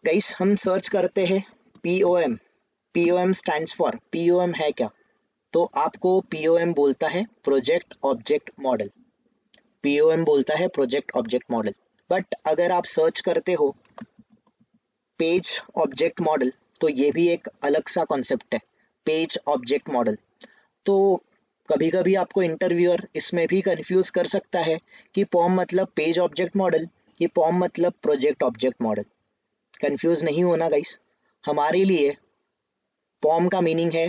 Guys हम search करते हैं POM। POM stands for, POM है क्या? तो आपको POM बोलता है प्रोजेक्ट ऑब्जेक्ट मॉडल। POM बोलता है प्रोजेक्ट ऑब्जेक्ट मॉडल। बट अगर आप सर्च करते हो पेज ऑब्जेक्ट मॉडल, तो ये भी एक अलग सा कॉन्सेप्ट है, पेज ऑब्जेक्ट मॉडल। तो कभी कभी आपको इंटरव्यूअर इसमें भी कंफ्यूज कर सकता है कि पॉम मतलब पेज ऑब्जेक्ट मॉडल, ये पॉम मतलब प्रोजेक्ट ऑब्जेक्ट मॉडल। कंफ्यूज नहीं होना गाइस। हमारे लिए पॉम का मीनिंग है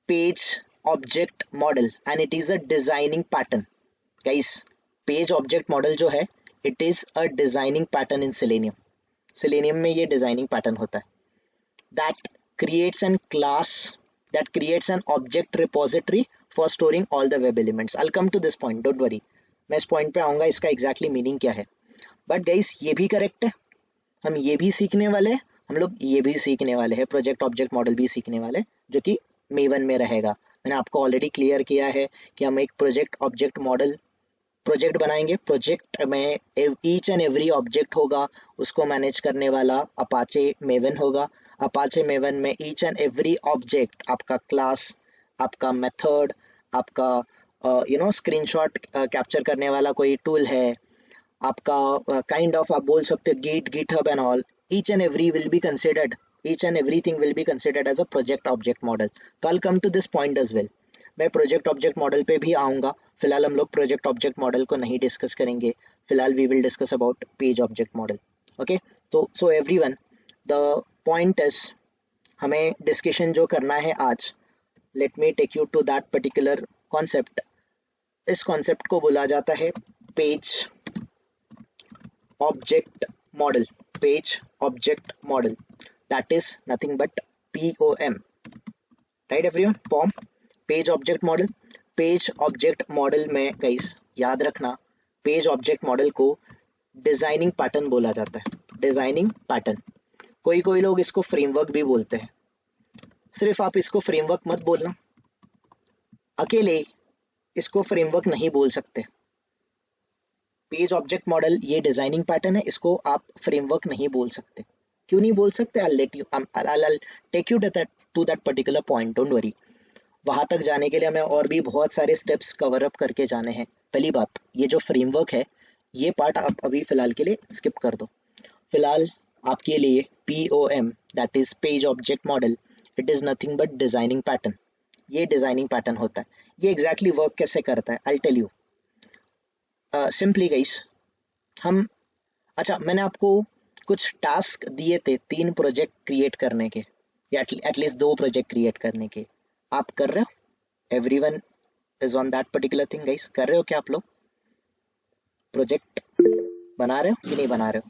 page object model and it is a designing pattern. Guys page object model जो है, it is a designing pattern in selenium. Selenium में ये डिजाइनिंग पैटर्न होता है that creates an class, that creates an object repository for storing all the web elements. I'll come to this point, don't worry. मैं इस point पे आऊंगा इसका exactly meaning क्या है। बट गाइस ये भी करेक्ट है, हम ये भी सीखने वाले हैं, हम लोग ये भी सीखने वाले हैं, प्रोजेक्ट ऑब्जेक्ट मॉडल भी सीखने वाले हैं, जो कि मेवन में रहेगा। मैंने आपको ऑलरेडी क्लियर किया है कि हम एक प्रोजेक्ट ऑब्जेक्ट मॉडल प्रोजेक्ट बनाएंगे। प्रोजेक्ट में ईच एंड एवरी ऑब्जेक्ट होगा, उसको मैनेज करने वाला अपाचे मेवन होगा। अपाचे मेवन में ईच एंड एवरी ऑब्जेक्ट, आपका क्लास, आपका मेथड, आपका स्क्रीनशॉट कैप्चर करने वाला कोई टूल है, आपका काइंड ऑफ आप बोल सकते हो GitHub and all, each and every will be considered, each and everything will be considered as a project object model. तो I come to this point as well. मैं project object model पे भी आऊँगा। फिलहाल हम लोग project object model को नहीं डिस्कस करेंगे, फिलहाल we will discuss about page object model. Okay, तो so everyone, the point is, हमें डिस्कशन जो करना है आज, let me take you to that particular concept. इस कॉन्सेप्ट को बोला जाता है page object model. Page object model, that is nothing but POM, right everyone? POM, page object model. Page object model में गाइस याद रखना, पेज ऑब्जेक्ट मॉडल को designing pattern बोला जाता है। डिजाइनिंग पैटर्न, कोई कोई लोग इसको फ्रेमवर्क भी बोलते हैं। सिर्फ आप इसको फ्रेमवर्क मत बोलना, अकेले इसको फ्रेमवर्क नहीं बोल सकते। पेज ऑब्जेक्ट मॉडल ये डिजाइनिंग पैटर्न है, इसको आप फ्रेमवर्क नहीं बोल सकते। क्यों नहीं बोल सकते? I'll take you to that particular point, don't worry। वहां तक जाने के लिए हमें और भी बहुत सारे स्टेप्स कवर अप करके जाने हैं। पहली बात, ये जो फ्रेमवर्क है, ये पार्ट आप अभी फिलहाल के लिए स्किप कर दो। फिलहाल आपके लिए POM, that is page object model, it is nothing but designing pattern. ये डिजाइनिंग पैटर्न होता है। ये एग्जैक्टली वर्क कैसे करता है, I tell you simply guys. हम, अच्छा, मैंने आपको कुछ टास्क दिए थे, 3 प्रोजेक्ट क्रिएट करने के, या एटलीस्ट 2 प्रोजेक्ट क्रिएट करने के। आप कर रहे हो? Everyone is on that particular thing guys? कर रहे हो क्या आप लोग? प्रोजेक्ट बना रहे हो कि नहीं बना रहे हो?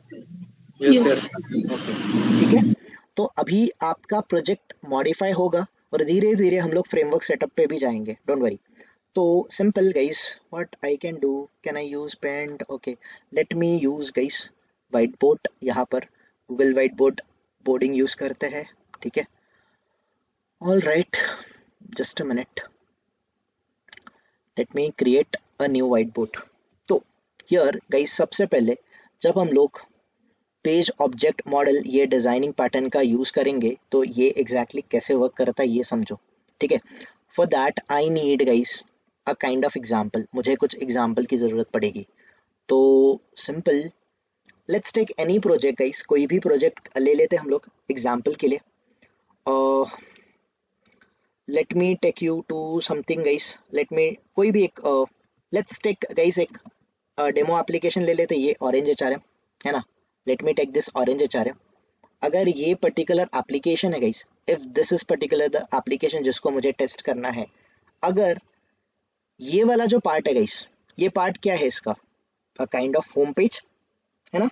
Yes. ओके, ठीक है। तो अभी आपका प्रोजेक्ट मॉडिफाई होगा और धीरे धीरे हम लोग फ्रेमवर्क सेटअप पे भी जाएंगे, डोंट वरी। तो simple guys, what I can do, can I use paint? Okay, let me use guys whiteboard. यहाँ पर Google whiteboard boarding use करते हैं, ठीक है? All right, just a minute, let me create a new whiteboard. तो here guys, सबसे पहले जब हम लोग पेज ऑब्जेक्ट मॉडल ये डिजाइनिंग पैटर्न का यूज करेंगे, तो ये एग्जैक्टली कैसे वर्क करता है ये समझो, ठीक है? For that I need guys a kind of example. मुझे कुछ एग्जाम्पल की जरूरत पड़ेगी। तो simple, let's take any project guys, कोई भी प्रोजेक्ट ले लेते हम लोग एग्जाम्पल के लिए। Let me take you to something guys, let me कोई भी एक लेट्स टेक गाइस एक डेमो एप्लीकेशन ले लेते, ये ऑरेंज HRM है ना। Let me take this orange HRM। अगर ये पर्टिकुलर एप्लीकेशन है guys, if this is particular the application जिसको मुझे टेस्ट करना है, अगर ये वाला जो पार्ट है गाइस, ये पार्ट क्या है इसका? A kind of home page है ना,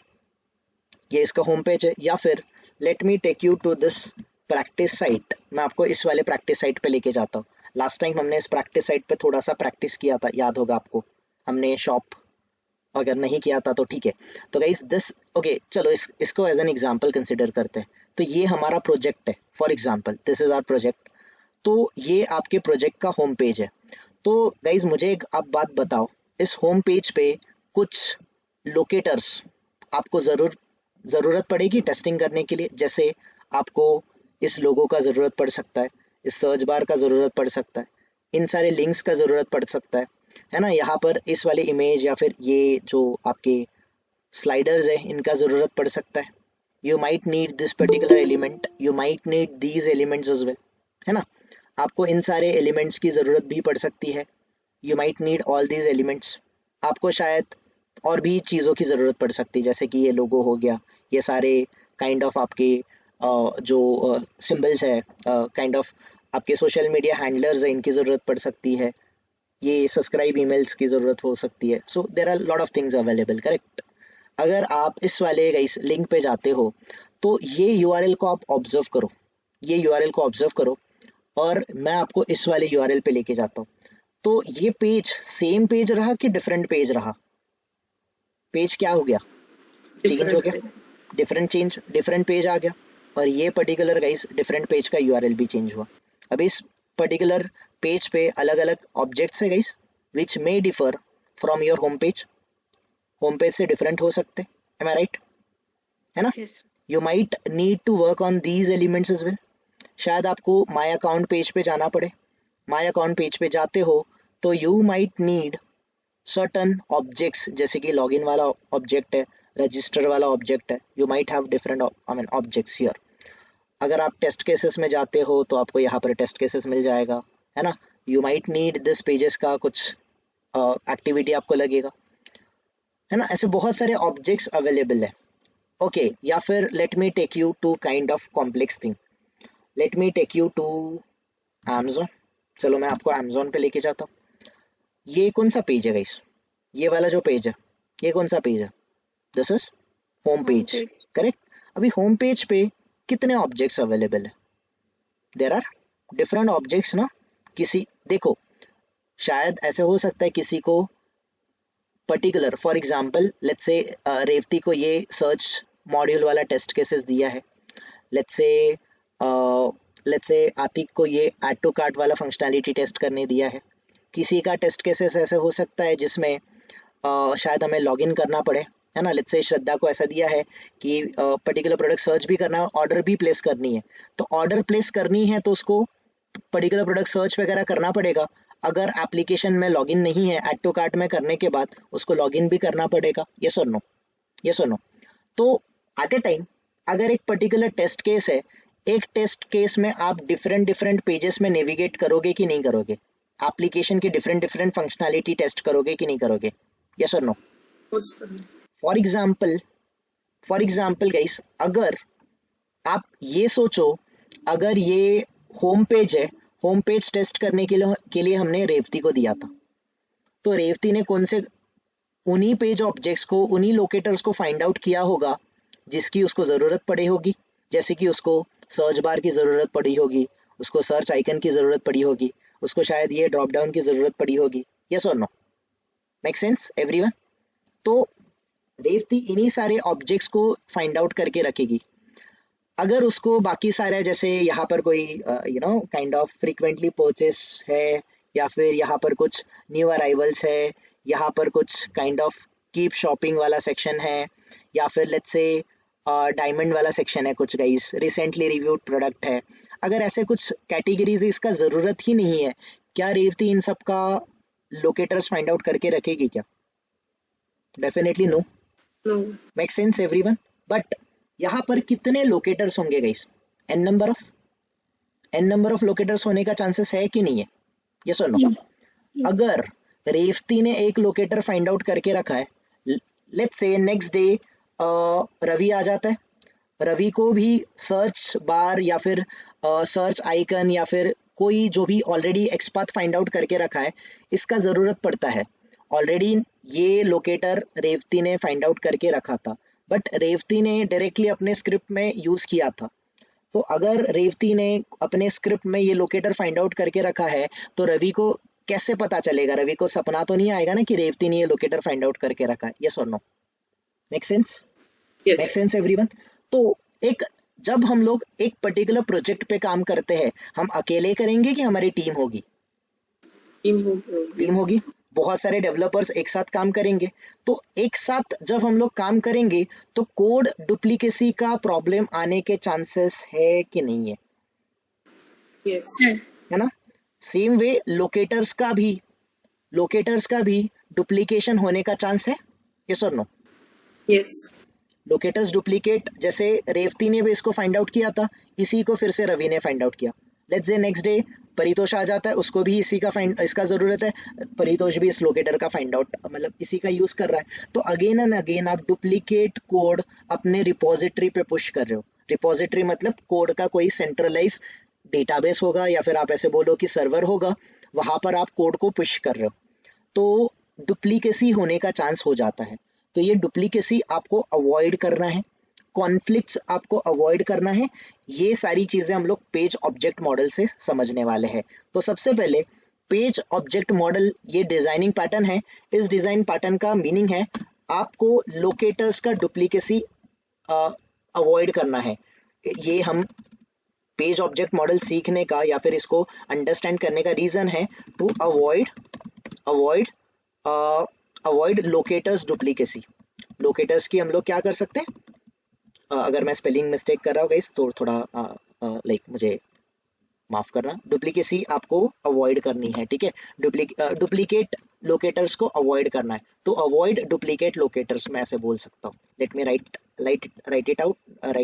ये इसका होम पेज है। या फिर let me take you to this practice site. मैं आपको इस वाले प्रैक्टिस साइट पे लेके जाता हूँ। लास्ट टाइम हमने इस प्रैक्टिस साइट पे थोड़ा सा प्रैक्टिस किया था, याद होगा आपको। हमने शॉप, अगर नहीं किया था तो ठीक है। तो गाइस दिस, ओके चलो इसको एज एन एग्जांपल कंसिडर करते हैं। तो ये हमारा प्रोजेक्ट है, for example this is our project. तो ये आपके प्रोजेक्ट का होम पेज है। तो गाइस मुझे एक आप बात बताओ, इस होम पेज पे कुछ लोकेटर्स आपको जरूर ज़रूरत पड़ेगी टेस्टिंग करने के लिए, जैसे आपको इस लोगो का ज़रूरत पड़ सकता है, इस सर्च बार का ज़रूरत पड़ सकता है, इन सारे लिंक्स का ज़रूरत पड़ सकता है ना। यहाँ पर इस वाले इमेज या फिर ये जो आपके स्लाइडर्स है इनका ज़रूरत पड़ सकता है। You might need this particular element, you might need these elements as well, है ना। आपको इन सारे एलिमेंट्स की ज़रूरत भी पड़ सकती है। You might need all these elements. आपको शायद और भी चीज़ों की ज़रूरत पड़ सकती है, जैसे कि ये लोगो हो गया, ये सारे काइंड ऑफ आपके जो सिंबल्स है, काइंड ऑफ आपके सोशल मीडिया हैंडलर्स है, इनकी ज़रूरत पड़ सकती है, ये सब्सक्राइब ईमेल्स की ज़रूरत हो सकती है। So there are lot of things available, correct. अगर आप इस वाले इस लिंक पे जाते हो तो ये यूआरएल को आप ऑब्जर्व करो, ये यूआरएल को ऑब्जर्व करो, और मैं आपको इस वाले यूआरएल पे लेके जाता हूँ। तो ये पेज सेम पेज रहा कि डिफरेंट पेज रहा? पेज क्या हो गया? चेंज हो गया, डिफरेंट पेज आ गया, और ये पर्टिकुलर गाइस डिफरेंट पेज का यूआरएल भी चेंज हुआ। अब इस पर्टिकुलर पेज पे अलग अलग ऑब्जेक्ट्स है guys which may differ from your home page से डिफरेंट हो सकते, एम आई राइट, है ना। Yes. You might need to work on these elements as well. शायद आपको माई अकाउंट पेज पे जाना पड़े, माई अकाउंट पेज पे जाते हो तो you might need certain objects, जैसे कि लॉगिन वाला ऑब्जेक्ट है, रजिस्टर वाला ऑब्जेक्ट है, you might have different I mean objects here. अगर आप टेस्ट केसेस में जाते हो तो आपको यहाँ पर टेस्ट केसेस मिल जाएगा, है ना। You might need this pages का कुछ एक्टिविटी आपको लगेगा, है ना। ऐसे बहुत सारे ऑब्जेक्ट्स अवेलेबल है, ओके। या फिर let me take you to kind of complex thing, let me take you to Amazon। चलो मैं आपको Amazon पे लेके जाता हूँ। ये कौन सा पेज है गाइस? ये वाला जो पेज है, ये कौन सा पेज है? This is home page, Homepage. Correct. अभी होम पेज पे कितने ऑब्जेक्ट्स अवेलेबल है? देर आर डिफरेंट ऑब्जेक्ट्स ना। किसी देखो, शायद ऐसे हो सकता है किसी को पर्टिकुलर, फॉर एग्जांपल लेट्स से रेवती को ये सर्च मॉड्यूल वाला टेस्ट केसेस दिया है, लेट्स से आतिक को ये ऐड टू कार्ट वाला फंक्शनैलिटी टेस्ट करने दिया है। किसी का टेस्ट केसेस ऐसे हो सकता है जिसमें शायद हमें लॉगिन करना पड़े, है ना। लेट्स से श्रद्धा को ऐसा दिया है कि पर्टिकुलर प्रोडक्ट सर्च भी करना है, ऑर्डर भी प्लेस करनी है। तो ऑर्डर प्लेस करनी है तो उसको पर्टिकुलर प्रोडक्ट सर्च वगैरह करना पड़ेगा। अगर एप्लीकेशन में लॉगिन नहीं है, ऐड टू कार्ट में करने के बाद उसको लॉगिन भी करना पड़ेगा, यस और नो, यस और नो। तो एट ए टाइम अगर एक पर्टिकुलर टेस्ट केस है, एक टेस्ट केस में आप डिफरेंट डिफरेंट पेजेस में नेविगेट करोगे कि नहीं करोगे? एप्लीकेशन की डिफरेंट डिफरेंट फंक्शनैलिटी टेस्ट करोगे कि नहीं करोगे, यस और no? What's the for example, guys, अगर आप ये सोचो, अगर ये होम पेज है, होम पेज टेस्ट करने के लिए हमने रेवती को दिया था, तो रेवती ने कौन से उन्हीं पेज ऑब्जेक्ट्स को, उन्हीं लोकेटर्स को फाइंड आउट किया होगा जिसकी उसको ज़रूरत पड़ी होगी। जैसे कि उसको सर्च बार की ज़रूरत पड़ी होगी, उसको सर्च आइकन की ज़रूरत पड़ी होगी, उसको शायद ये ड्रॉप डाउन की ज़रूरत पड़ी होगी, यस और नो? Make sense everyone? तो रेवती इन्हीं सारे ऑब्जेक्ट्स को फाइंड आउट करके रखेगी। अगर उसको बाकी सारे, जैसे यहाँ पर कोई काइंड ऑफ फ्रीक्वेंटली परचेस है, या फिर यहाँ पर कुछ न्यू अराइवल्स है, यहाँ पर कुछ काइंड ऑफ कीप शॉपिंग वाला सेक्शन है, या फिर लेट्स से डायमंड वाला सेक्शन है, कुछ गाइस रिसेंटली रिव्यूड प्रोडक्ट है। अगर ऐसे कुछ कैटेगरीज इसका ज़रूरत ही नहीं है, क्या रेवती इन सब का लोकेटर्स फाइंड आउट करके रखेगी क्या? Definitely no. no? Make sense everyone? But यहाँ पर कितने लोकेटर्स होंगे गाइस? एन नंबर ऑफ लोकेटर्स होने का चांसेस है कि नहीं है, यस और नो? Yes. Yes. अगर रेवती ने एक लोकेटर फाइंड आउट करके रखा है, let's say next day Ravi आ जाता है, रवि को भी सर्च बार या फिर सर्च आइकन या फिर कोई जो भी ऑलरेडी एक्सपाथ फाइंड आउट करके रखा है, इसका ज़रूरत पड़ता है। ऑलरेडी ये लोकेटर रेवती ने फाइंड आउट करके रखा था, बट रेवती ने डायरेक्टली अपने स्क्रिप्ट में यूज़ किया था। तो अगर रेवती ने अपने स्क्रिप्ट में ये लोकेटर फाइंड आउट करके रखा है, तो रवि को कैसे पता चलेगा? रवि को सपना तो नहीं आएगा ना कि रेवती ने ये लोकेटर फाइंड आउट करके रखा है, यस और no? Make sense? Yes. Make sense everyone? तो एक जब हम लोग एक पर्टिकुलर प्रोजेक्ट पे काम करते हैं, हम अकेले करेंगे कि हमारी टीम होगी? Team home. Team Yes. होगी। बहुत सारे डेवलपर्स एक साथ काम करेंगे, तो एक साथ जब हम लोग काम करेंगे तो कोड डुप्लीकेसी का प्रॉब्लम आने के चांसेस है कि नहीं है? यस, है ना? सेम वे लोकेटर्स का भी डुप्लीकेशन होने का चांस है, यस और नो? यस, लोकेटर्स डुप्लीकेट, जैसे रेवती ने भी इसको फाइंड आउट किया था, इसी को फिर से रवि ने फाइंड आउट किया। Let's say next day Paritosh आ जाता है, उसको भी इसी का फाइंड इसका जरूरत है, परितोष भी इस लोकेटर का फाइंड आउट मतलब इसी का यूज कर रहा है। तो अगेन एंड अगेन आप डुप्लीकेट कोड अपने रिपोजिटरी पे पुश कर रहे हो। रिपोजिटरी मतलब कोड का कोई सेंट्रलाइज डेटाबेस होगा, या फिर आप ऐसे बोलो कि सर्वर होगा, वहां पर आप कोड को पुश कर रहे हो, तो डुप्लीकेसी होने का चांस हो जाता है। तो ये डुप्लीकेसी आपको अवॉइड करना है, कॉन्फ्लिक्ट्स आपको अवॉइड करना है। ये सारी चीजें हम लोग पेज ऑब्जेक्ट मॉडल से समझने वाले हैं। तो सबसे पहले पेज ऑब्जेक्ट मॉडल ये डिजाइनिंग पैटर्न है। इस डिजाइन पैटर्न का मीनिंग है आपको लोकेटर्स का डुप्लीकेसी अवॉइड करना है। ये हम पेज ऑब्जेक्ट मॉडल सीखने का या फिर इसको अंडरस्टैंड करने का रीजन है to avoid avoid avoid locators duplicacy. Locators की हम लोग क्या कर सकते हैं, अगर मैं स्पेलिंग मिस्टेक कर रहा हूँ गाइस तो थोड़ा लाइक मुझे माफ करना। डुप्लीकेसी आपको अवॉइड करनी है, ठीक है? डुप्लीकेट लोकेटर्स को अवॉइड करना है, तो अवॉइड डुप्लीकेट लोकेटर्स मैं ऐसे बोल सकता हूँ। Let me right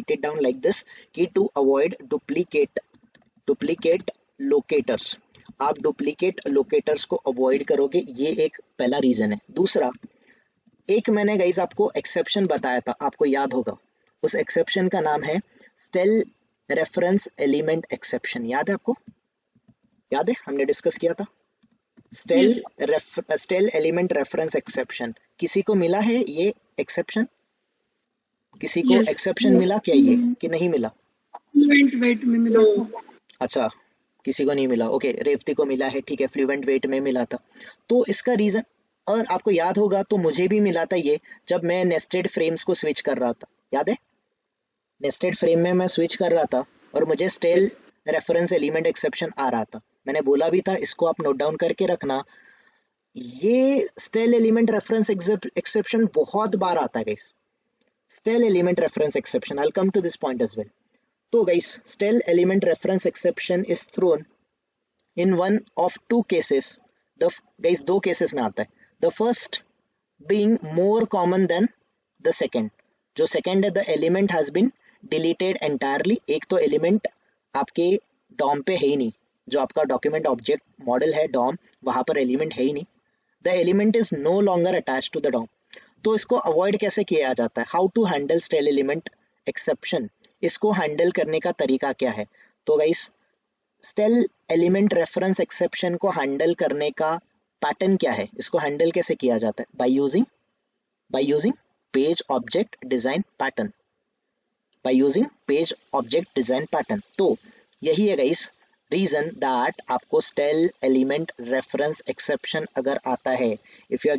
it down like this कि टू अवॉइड डुप्लीकेट लोकेटर्स, आप डुप्लीकेट लोकेटर्स को अवॉइड करोगे, ये एक पहला रीजन है। दूसरा, एक मैंने गाइस आपको एक्सेप्शन बताया था, आपको याद होगा, उस एक्सेप्शन का नाम है स्टेल रेफरेंस एलिमेंट एक्सेप्शन। याद है आपको? याद है, हमने डिस्कस किया था स्टेल एलिमेंट रेफरेंस एक्सेप्शन। किसी को मिला है ये एक्सेप्शन? किसी को एक्सेप्शन मिला क्या ये कि नहीं मिला? फ्लुएंट वेट में मिला था। अच्छा, किसी को नहीं मिला, ओके, रेवती को मिला है, ठीक है, फ्लुएंट वेट में मिला था। तो इसका रीजन, और आपको याद होगा तो मुझे भी मिला था ये, जब मैं नेस्टेड फ्रेम्स को स्विच कर रहा था, याद है? नेस्टेड फ्रेम में मैं स्विच कर रहा था और मुझे स्टेल रेफरेंस एलिमेंट एक्सेप्शन आ रहा था। मैंने बोला भी था इसको आप नोट डाउन करके रखना। ये स्टेल एलिमेंट रेफरेंस एक्सेप्शन बहुत बार आता है guys. Stale element reference exception, I will come to this point as well. तो guys stale element reference exception is thrown in one of two cases. The guys दो cases में आता है, the first being more common than the second. जो second है, the element has been deleted entirely. एक तो element आपके Dom पे है ही नहीं, जो आपका डॉक्यूमेंट ऑब्जेक्ट मॉडल है डॉम, वहां पर एलिमेंट है ही नहीं, the element is no longer attach to the DOM. तो इसको अवॉइड कैसे किया जाता है? How to handle stale element exception, इसको हैंडल करने का तरीका क्या है? तो guys stale element reference exception को हैंडल करने का पैटर्न क्या है, इसको हैंडल कैसे किया जाता है? By using page object design pattern, by using page object design pattern. तो यही है गाइस रीजन दैट आपको स्टेल एलिमेंट रेफरेंस एक्सेप्शन अगर आता है, if you are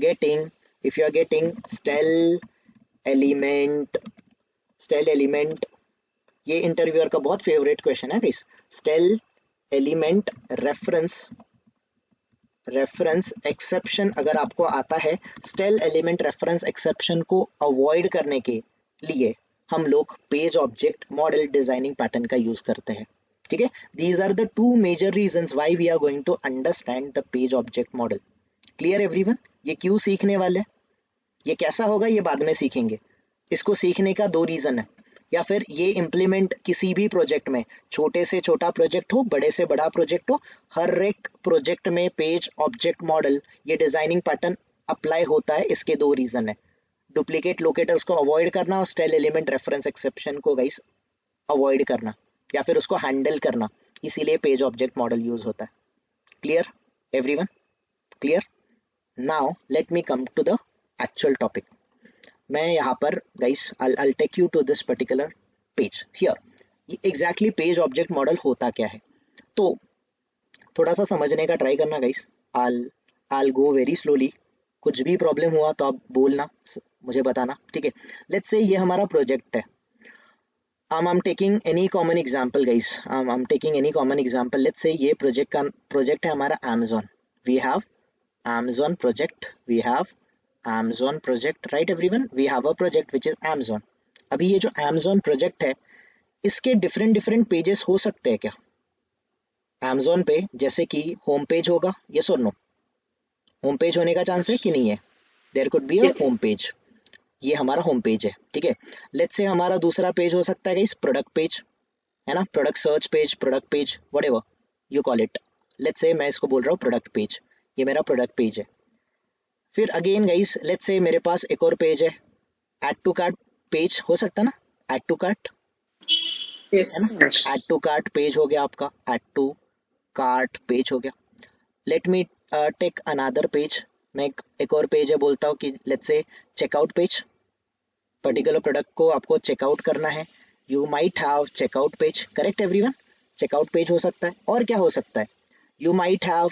getting stale element, ये इंटरव्यूअर का बहुत फेवरेट क्वेश्चन है guys. Stale element reference exception अगर आपको आता है, स्टेल एलिमेंट रेफरेंस एक्सेप्शन को अवॉइड करने के लिए हम लोग page object model designing pattern का यूज करते हैं, ठीक है? These are the two major reasons why we are going to understand the page object model. Clear everyone? ये क्यों सीखने वाले, ये कैसा होगा ये बाद में सीखेंगे। इसको सीखने का दो रीजन है, या फिर ये इम्प्लीमेंट किसी भी प्रोजेक्ट में, छोटे से छोटा प्रोजेक्ट हो, बड़े से बड़ा प्रोजेक्ट हो, हर एक प्रोजेक्ट में पेज ऑब्जेक्ट मॉडल ये डिजाइनिंग पैटर्न अप्लाई होता है। इसके दो रीजन है, डुप्लीकेट लोकेटर्स को अवॉइड करना और स्टेल एलिमेंट रेफरेंस एक्सेप्शन को गाइस अवॉइड करना या फिर उसको हैंडल करना, इसीलिए पेज ऑब्जेक्ट मॉडल यूज होता है। Clear everyone? Clear? Now let me come to the actual topic. मैं यहाँ पर guys I'll take you to this particular page here। ये एग्जैक्टली पेज ऑब्जेक्ट मॉडल होता क्या है, तो थोड़ा सा समझने का ट्राई करना guys. I'll go very slowly, कुछ भी प्रॉब्लम हुआ तो आप बोलना, मुझे बताना, ठीक है? लेट्स से ये हमारा प्रोजेक्ट है। I'm taking any common example guys, I'm taking any common example। Let's say ये प्रोजेक्ट है हमारा Amazon। We have Amazon project, we have Amazon project, right everyone? We have a project which is Amazon. अभी ये जो Amazon project है, इसके different different pages हो सकते हैं क्या Amazon पे? जैसे कि होम पेज होगा, यस और नो? होम पेज होने का चांस है कि नहीं है? There could be a Yes. Home page, ये हमारा होम पेज है, ठीक है। लेट्स से हमारा दूसरा पेज हो सकता है गाइस प्रोडक्ट पेज, है ना, product search page, product page, whatever you call it. Let's say मैं इसको बोल रहा हूँ प्रोडक्ट पेज, ये मेरा प्रोडक्ट पेज है। फिर अगेन गाइस लेट्स से मेरे पास एक और पेज है, ऐड टू कार्ट पेज हो सकता है ना, ऐड टू कार्ट, है ना, Yes. Add to cart page हो गया आपका, ऐड टू कार्ट पेज हो गया। Let me take another page, मैं एक और पेज है बोलता हूँ कि let's say checkout page, particular product को आपको चेकआउट करना है, you might have checkout page, correct everyone? Checkout page हो सकता है, और क्या हो सकता है, you might have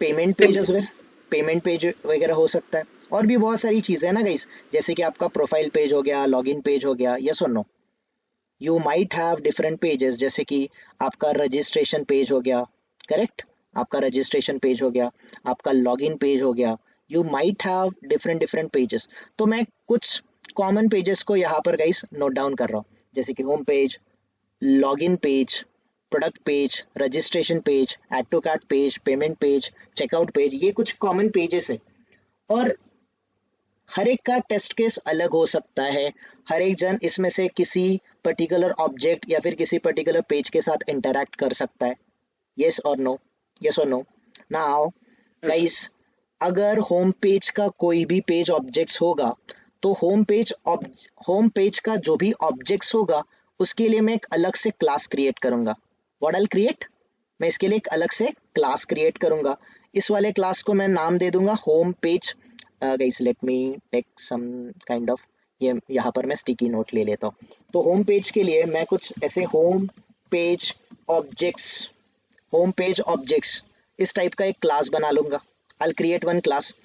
payment page as well, payment page वगैरह हो सकता है, और भी बहुत सारी चीज़ें हैं ना गाइस, जैसे कि आपका प्रोफाइल पेज हो गया, लॉगिन पेज हो गया, यस और no? You might have different pages, जैसे कि आपका रजिस्ट्रेशन पेज हो गया, करेक्ट, आपका रजिस्ट्रेशन पेज हो गया, आपका लॉगिन पेज हो गया, you might have different different pages. तो मैं कुछ कॉमन पेजेस को यहाँ पर गाइस नोट डाउन कर रहा हूँ, जैसे कि home page, login page, product page, registration page, add to cart page, payment page, checkout page, ये कुछ कॉमन पेजेस है। और हर एक का टेस्ट केस अलग हो सकता है, हर एक जन इसमें से किसी पर्टिकुलर ऑब्जेक्ट या फिर किसी पर्टिकुलर पेज के साथ इंटरैक्ट कर सकता है, यस और नो? यस और नो? नाउ गाइस, अगर होम पेज का कोई भी पेज ऑब्जेक्ट्स होगा, तो होम पेज का जो भी ऑब्जेक्ट्स होगा उसके लिए मैं एक अलग से क्लास क्रिएट करूंगा। व्हाट आई क्रिएट, मैं इसके लिए एक अलग से क्लास क्रिएट करूंगा। इस वाले क्लास को मैं नाम दे दूंगा home page. Guys let me take some kind of, ये यहाँ पर मैं स्टिकी नोट ले लेता हूँ। तो होम पेज के लिए मैं कुछ ऐसे home page objects, home page objects इस टाइप का एक क्लास बना लूंगा। I create one class.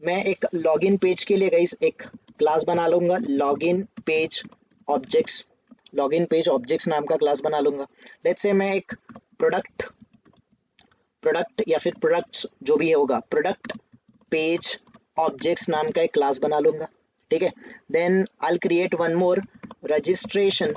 मैं एक लॉगिन पेज के लिए गाइस एक क्लास बना लूंगा, login page objects, login page objects नाम का क्लास बना लूंगा। लेट्स से मैं एक प्रोडक्ट प्रोडक्ट या फिर प्रोडक्ट्स जो भी होगा, प्रोडक्ट पेज ऑब्जेक्ट्स नाम का एक क्लास बना लूंगा, ठीक है। Then I create one more registration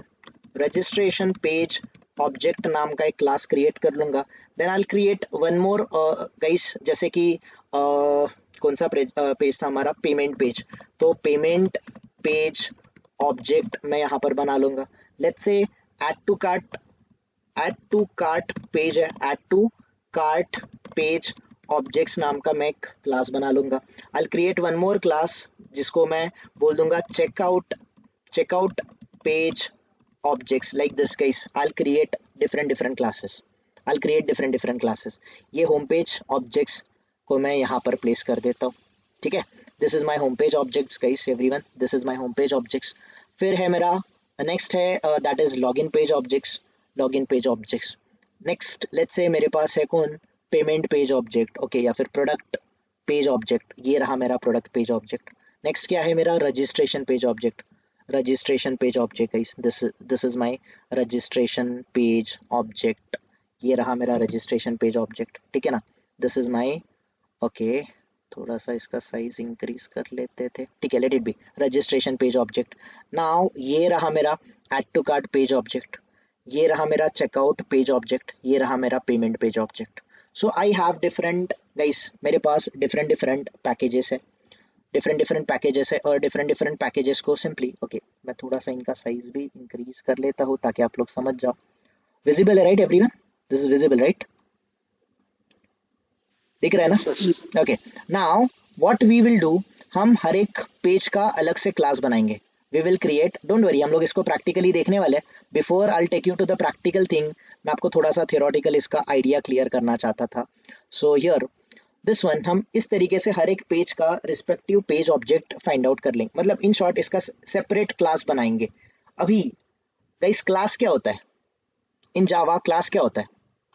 page object नाम का एक क्लास क्रिएट कर लूंगा। Then I create one more guys, जैसे कि कौन सा पेज था हमारा, पेमेंट पेज, तो पेमेंट पेज ऑब्जेक्ट मैं यहाँ पर बना लूंगा। Let's say add to cart page है, add to cart page objects नाम का मैं एक क्लास बना लूंगा। I create one more class जिसको मैं बोल दूंगा checkout page objects, like this guys. I'll create different classes. ये होम पेज ऑब्जेक्ट्स को मैं यहाँ पर प्लेस कर देता हूँ, ठीक है। This is my home page objects guys everyone, this is my home page objects. फिर है मेरा नेक्स्ट है that is login page objects. Next let's say मेरे पास है कौन, पेमेंट पेज ऑब्जेक्ट, ओके, या फिर प्रोडक्ट पेज ऑब्जेक्ट, ये रहा मेरा प्रोडक्ट पेज ऑब्जेक्ट। नेक्स्ट क्या है मेरा, registration page object guys, this is my registration page object, ये रहा मेरा रजिस्ट्रेशन पेज ऑब्जेक्ट, ठीक है ना। दिस इज माई, ओके, थोड़ा सा इसका साइज इंक्रीज कर लेते थे, ठीक है, let it be registration page object. Now ये रहा मेरा add to cart page object, ये रहा मेरा चेकआउट पेज ऑब्जेक्ट, ये रहा मेरा payment page object. So I have different guys, मेरे पास डिफरेंट पैकेजेस है, डिफरेंट पैकेजेस है, और डिफरेंट पैकेजेस को सिंपली, ओके, मैं थोड़ा सा इनका साइज भी इंक्रीज कर लेता हूँ ताकि आप लोग समझ जाओ। विजिबल है right everyone, this is visible right, दिख रहा है ना? Okay, now what we will do, हम हर एक पेज का अलग से क्लास बनाएंगे। We will create, don't worry, हम लोग इसको प्रैक्टिकली देखने वाले हैं। Before I take you to the practical thing, मैं आपको थोड़ा सा थियोरेटिकल इसका आइडिया क्लियर करना चाहता था। सो हियर दिस वन, हम इस तरीके से हर एक पेज का respective page object find out कर लेंगे, मतलब इन शॉर्ट इसका सेपरेट क्लास बनाएंगे। अभी गाइस क्लास क्या होता है इन जावा, क्लास क्या होता है,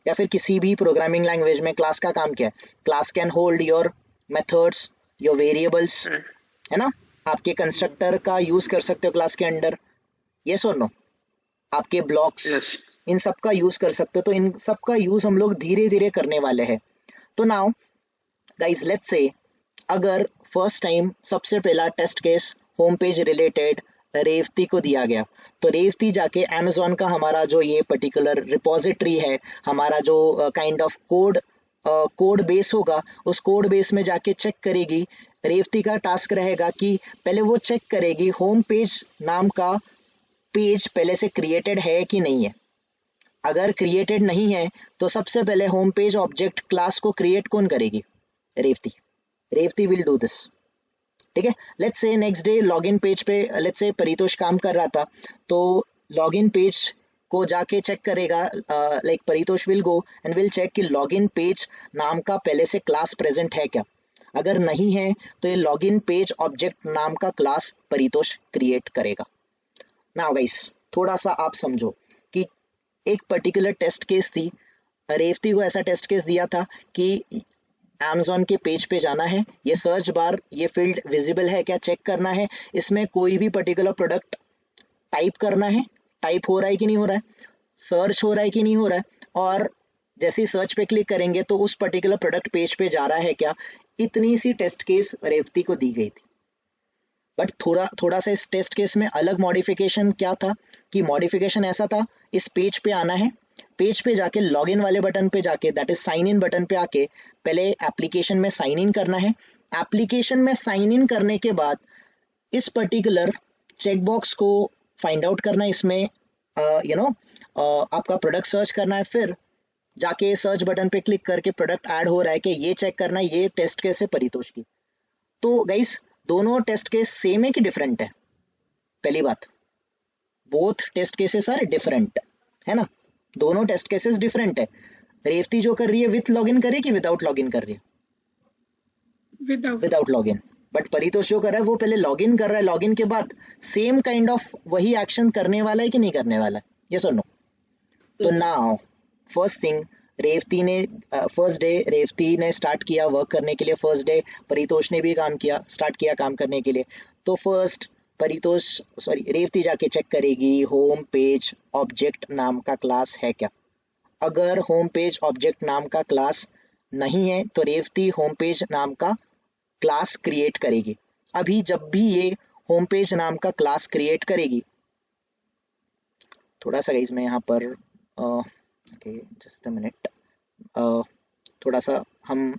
या फिर किसी भी प्रोग्रामिंग लैंग्वेज में क्लास का काम क्या है? Class can hold your methods, your variables, है ना। आपके कंस्ट्रक्टर का यूज कर सकते हो क्लास के अंडर, यस और नो, आपके ब्लॉक्स, Yes. इन सब का यूज कर सकते हो। तो इन सब का यूज हम लोग धीरे धीरे करने वाले हैं। तो नाउ गाइस लेट्स से अगर फर्स्ट टाइम सबसे पहला test case home page related Revathi को दिया गया, तो रेवती जाके अमेजोन का हमारा जो ये पर्टिकुलर रिपोजिटरी है, हमारा जो काइंड ऑफ कोड बेस होगा, उस कोड बेस में जाके चेक करेगी। रेवती का टास्क रहेगा कि पहले वो चेक करेगी होम पेज नाम का पेज पहले से क्रिएटेड है कि नहीं है। अगर क्रिएटेड नहीं है तो सबसे पहले होम पेज ऑब्जेक्ट क्लास को क्रिएट कौन करेगी? Revathi will do this. ठीक है, let's say next day login page पे लेट्स से परितोष काम कर रहा था, तो लॉगिन पेज को जाके चेक करेगा, like Paritosh will go and will check कि लॉगिन पेज नाम का पहले से क्लास प्रेजेंट है क्या। अगर नहीं है तो ये लॉगिन पेज ऑब्जेक्ट नाम का क्लास परितोष क्रिएट करेगा। नाउ गाइस थोड़ा सा आप समझो कि एक पर्टिकुलर टेस्ट केस थी, रेवती को ऐसा टेस्ट केस दिया था कि Amazon के पेज पे जाना है, ये सर्च बार ये फील्ड विजिबल है क्या चेक करना है, इसमें कोई भी पर्टिकुलर प्रोडक्ट टाइप करना है, टाइप हो रहा है कि नहीं हो रहा है, सर्च हो रहा है कि नहीं हो रहा है, और जैसे ही सर्च पे क्लिक करेंगे तो उस पर्टिकुलर प्रोडक्ट पेज पे जा रहा है क्या। इतनी सी टेस्ट केस रेवती को दी गई थी। बट थोड़ा सा इस टेस्ट केस में अलग मॉडिफिकेशन क्या था कि मॉडिफिकेशन ऐसा था, इस पेज पे आना है, पेज पे जाके लॉगिन वाले बटन पे जाके that is sign in button पे आके पहले एप्लीकेशन में साइन इन करना है। एप्लीकेशन में साइन इन करने के बाद इस पर्टिकुलर चेकबॉक्स को फाइंड आउट करना है, इसमें आपका प्रोडक्ट सर्च करना है, फिर जाके सर्च बटन पे क्लिक करके प्रोडक्ट ऐड हो रहा है कि ये चेक करना है। ये टेस्ट केस है परितोष की। तो गाइस दोनों टेस्ट केस सेम है कि डिफरेंट है? पहली बात, both test cases are different, है ना, दोनों टेस्ट केसेस डिफरेंट है। रेवती जो कर रही है विथ लॉगिन कर रही है कि विदाउट लॉगिन कर रही है? Without login. बट परितोष जो कर रहा है वो पहले लॉगिन कर रहा है, लॉगिन के बाद सेम काइंड ऑफ वही एक्शन करने वाला है कि नहीं करने वाला है? यस और नो? तो नाउ फर्स्ट थिंग, रेवती ने फर्स्ट डे रेवती ने स्टार्ट किया वर्क करने के लिए, फर्स्ट डे परितोष ने भी स्टार्ट किया काम करने के लिए। तो फर्स्ट रेवती जाके चेक करेगी होम पेज ऑब्जेक्ट नाम का क्लास है क्या। अगर होम पेज ऑब्जेक्ट नाम का क्लास नहीं है तो रेवती होम पेज नाम का क्लास क्रिएट करेगी। अभी जब भी ये होम पेज नाम का क्लास क्रिएट करेगी, थोड़ा सा गाइस मैं यहाँ पर ओके जस्ट अ मिनट, थोड़ा सा हम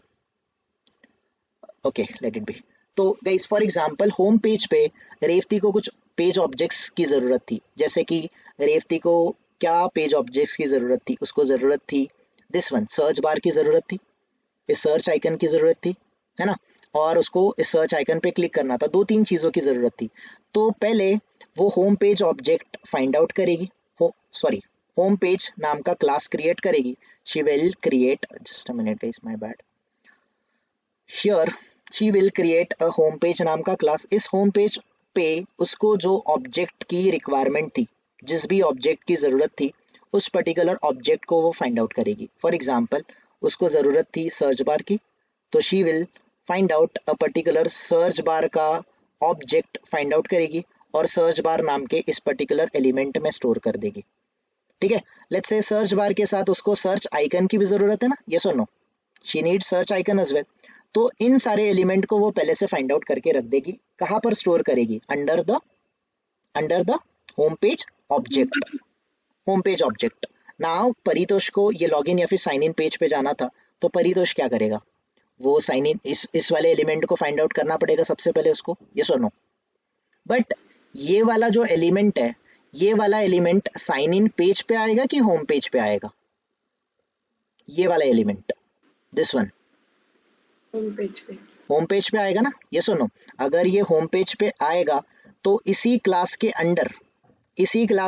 ओके लेट इट बी। तो guys for example home page पे रेवती को कुछ पेज ऑब्जेक्ट्स की ज़रूरत थी, जैसे कि रेवती को क्या पेज ऑब्जेक्ट्स की ज़रूरत थी? उसको ज़रूरत थी दिस वन, सर्च बार की ज़रूरत थी, इस सर्च आइकन की ज़रूरत थी, है ना, और उसको इस सर्च आइकन पे क्लिक करना था। 2-3 चीज़ों की ज़रूरत थी। तो पहले वो home page object find out करेगी, होम पेज नाम का क्लास क्रिएट करेगी। She will create just a minute guys, my bad, here she will create a home page नाम का क्लास। इस होम पेज पे उसको जो ऑब्जेक्ट की रिक्वायरमेंट थी, जिस भी ऑब्जेक्ट की ज़रूरत थी, उस पर्टिकुलर ऑब्जेक्ट को वो फाइंड आउट करेगी। फॉर एग्जांपल उसको ज़रूरत थी सर्च बार की, तो she will find out a particular search bar का ऑब्जेक्ट फाइंड आउट करेगी और सर्च बार नाम के इस पर्टिकुलर एलिमेंट में स्टोर कर देगी। ठीक है, लेट्स से सर्च बार के साथ उसको सर्च आइकन की भी ज़रूरत है ना, यस और no? She need search icon as well. तो इन सारे एलिमेंट को वो पहले से फाइंड आउट करके रख देगी। कहाँ पर स्टोर करेगी? Under the home page object. Now Paritosh को ये लॉगिन या फिर साइन इन पेज पे जाना था, तो परितोष क्या करेगा? वो साइन इन इस वाले एलिमेंट को फाइंड आउट करना पड़ेगा सबसे पहले उसको, यस और नो? बट ये वाला जो एलिमेंट है, ये वाला एलिमेंट साइन इन पेज पे आएगा कि होम पेज पे आएगा? ये वाला element this one home page पे आएगा ना, यस और नो? अगर ये होम पेज पे आएगा तो इसी क्लास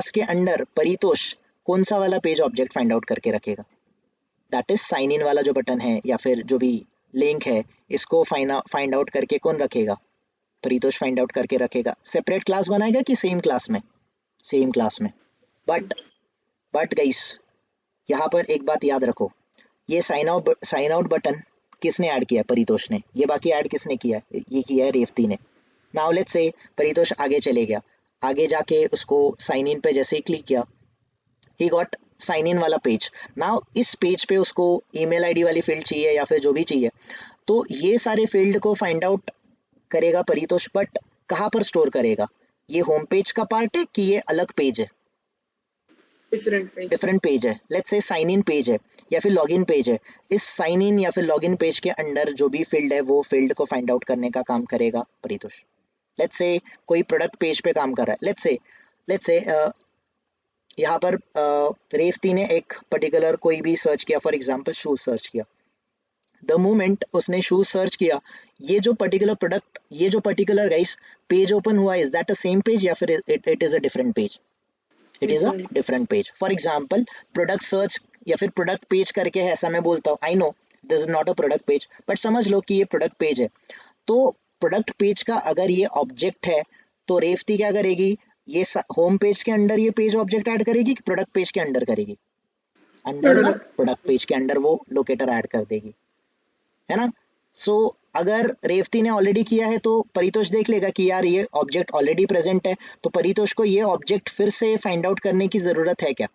के अंडर परितोष कौन सा वाला पेज ऑब्जेक्ट फाइंड आउट करके रखेगा? दैट इज साइन इन वाला जो बटन है या फिर जो भी लिंक है, इसको फाइंड आउट करके कौन रखेगा? परितोष फाइंड आउट करके रखेगा। सेपरेट क्लास बनाएगा कि सेम क्लास में? सेम क्लास में। बट गाइस यहाँ पर एक बात याद रखो, ये साइन आउट बटन किसने ऐड किया? परितोष ने। ये बाकी ऐड किसने किया? ये किया है रेवती ने। नाउ लेट्स से परितोष आगे चले गया, आगे जाके उसको साइन इन पे जैसे ही क्लिक किया, ही गॉट साइन इन वाला पेज। नाउ इस पेज पे उसको ईमेल आईडी वाली फील्ड चाहिए या फिर जो भी चाहिए, तो ये सारे फील्ड को फाइंड आउट करेगा परितोष, बट कहाँ पर स्टोर करेगा? ये होम पेज का पार्ट है कि ये अलग पेज है? Different page. डिफरेंट पेज है। Let's say sign in page है या फिर लॉगिन पेज है। इस साइन इन या फिर लॉगिन पेज के अंडर जो भी फील्ड है वो फील्ड को फाइंड आउट करने का काम करेगा परितोष। लेट्स से कोई प्रोडक्ट पेज पे काम कर रहा है। लेट्स से यहाँ पर रेवती ने एक पर्टिकुलर कोई भी सर्च किया, फॉर एग्जांपल शूज सर्च किया। द मोमेंट उसने शूज सर्च किया, ये जो पर्टिकुलर प्रोडक्ट, ये जो पर्टिकुलर गाइस पेज ओपन हुआ, is that a same page या फिर it is a different page? It is a different page. For example product search या फिर प्रोडक्ट पेज करके है, ऐसा मैं बोलता हूँ। I know this is not a product page, but समझ लो कि ये प्रोडक्ट पेज है। तो प्रोडक्ट पेज का अगर ये ऑब्जेक्ट है तो रेवती क्या करेगी? ये होम पेज के अंडर ये पेज ऑब्जेक्ट ऐड करेगी कि प्रोडक्ट पेज के अंडर करेगी? अंडर द प्रोडक्ट पेज के अंडर वो लोकेटर ऐड कर देगी, है ना? सो अगर रेवती ने ऑलरेडी किया है तो परितोष देख लेगा कि यार ये ऑब्जेक्ट ऑलरेडी प्रेजेंट है, तो परितोष को ये ऑब्जेक्ट फिर से फाइंड आउट करने की जरूरत है क्या?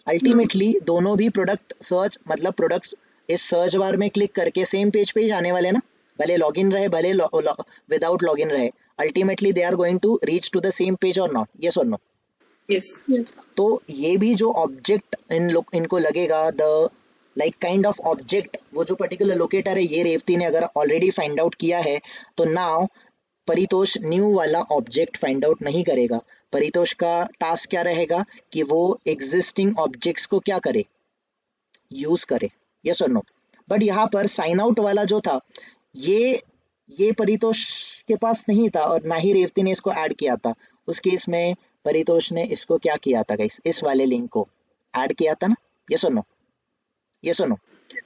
अल्टीमेटली दोनों भी प्रोडक्ट सर्च, मतलब प्रोडक्ट इस सर्च बार में क्लिक करके सेम पेज पे ही जाने वाले ना, भले लॉगिन रहे भले विदाउट लॉगिन रहे, ultimately they are going to reach to the same page और नॉट? यस और नो? Yes. Yes. तो ये भी जो ऑब्जेक्ट इनको लगेगा, the like kind of object, वो जो पर्टिकुलर लोकेटर है, ये रेवती ने अगर ऑलरेडी फाइंड आउट किया है तो नाउ परितोष न्यू वाला ऑब्जेक्ट फाइंड आउट नहीं करेगा। परितोष का टास्क क्या रहेगा कि वो एग्जिस्टिंग ऑब्जेक्ट्स को क्या करे? यूज करे। यस और नो? बट यहाँ पर साइन आउट वाला जो था, ये परितोष के पास नहीं था और ना ही रेवती ने इसको ऐड किया था। उस केस में परितोष ने इसको क्या किया था गाइस? इस वाले लिंक को ऐड किया था ना? यस और नो? यस और no?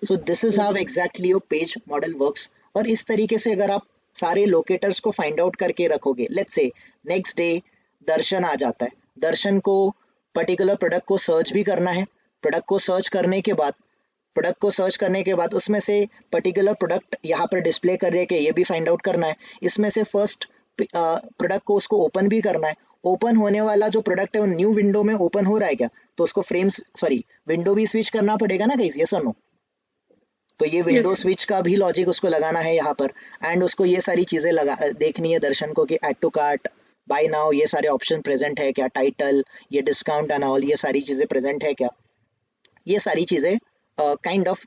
So this is how exactly your page model works. और इस तरीके से अगर आप सारे लोकेटर्स को फाइंड आउट करके रखोगे, लेट्स से नेक्स्ट डे दर्शन आ जाता है, दर्शन को पर्टिकुलर प्रोडक्ट को सर्च भी करना है। प्रोडक्ट को सर्च करने के बाद उसमें से पर्टिकुलर प्रोडक्ट यहाँ पर डिस्प्ले कर रहे हैं कि ये भी फाइंड आउट करना है। इसमें से फर्स्ट प्रोडक्ट को उसको ओपन भी करना है। ओपन होने वाला जो प्रोडक्ट है वो न्यू विंडो में ओपन हो रहा है क्या? तो उसको विंडो भी स्विच करना पड़ेगा ना गाइस? यस और नो? तो ये विंडो स्विच का भी लॉजिक उसको लगाना है यहाँ पर, एंड उसको ये सारी चीजें देखनी है दर्शन को कि add to cart, buy now, ये सारे ऑप्शन प्रेजेंट है क्या? टाइटल, ये डिस्काउंट एंड ऑल, ये सारी चीजें प्रेजेंट है क्या? ये सारी चीजें काइंड ऑफ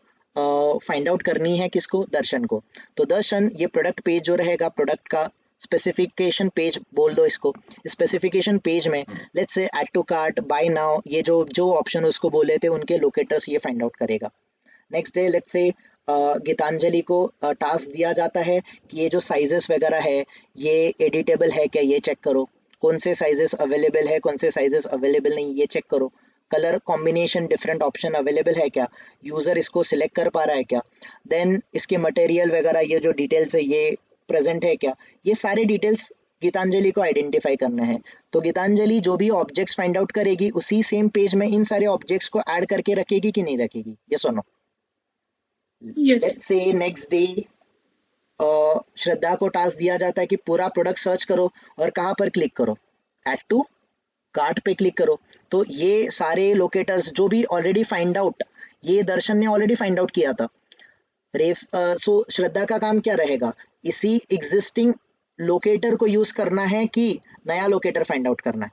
फाइंड आउट करनी है किसको? दर्शन को। तो दर्शन ये प्रोडक्ट पेज जो रहेगा, प्रोडक्ट का स्पेसिफिकेशन पेज बोल दो इसको। स्पेसिफिकेशन पेज में let's say add to cart, buy now, ये जो ऑप्शन उसको बोले थे उनके लोकेटर्स ये फाइंड आउट करेगा। Next day let's say Geetanjali को टास्क दिया जाता है कि ये जो साइजेस वगैरह है ये एडिटेबल है क्या? ये चेक करो। कौन से साइजेस अवेलेबल है, कौन से साइजेस अवेलेबल नहीं, ये चेक करो। Colour combination different option available है क्या? यूजर इसको सिलेक्ट कर पा रहा है क्या? देन इसके मटेरियल वगैरह, ये जो डिटेल्स है ये प्रेजेंट है क्या? ये सारे डिटेल्स गीतांजलि को आइडेंटिफाई करना है। तो गीतांजलि जो भी ऑब्जेक्ट्स फाइंड आउट करेगी उसी सेम पेज में इन सारे ऑब्जेक्ट्स को ऐड करके रखेगी कि नहीं रखेगी? यस और no? Yes. Let's say next day Shraddha को टास्क दिया जाता है कि पूरा प्रोडक्ट सर्च करो और कहाँ पर क्लिक करो? ऐड टू कार्ट पे क्लिक करो। तो ये सारे लोकेटर्स जो भी ऑलरेडी फाइंड आउट, ये दर्शन ने ऑलरेडी फाइंड आउट किया था। सो श्रद्धा का काम क्या रहेगा? इसी एग्जिस्टिंग लोकेटर को यूज करना है कि नया लोकेटर फाइंड आउट करना है?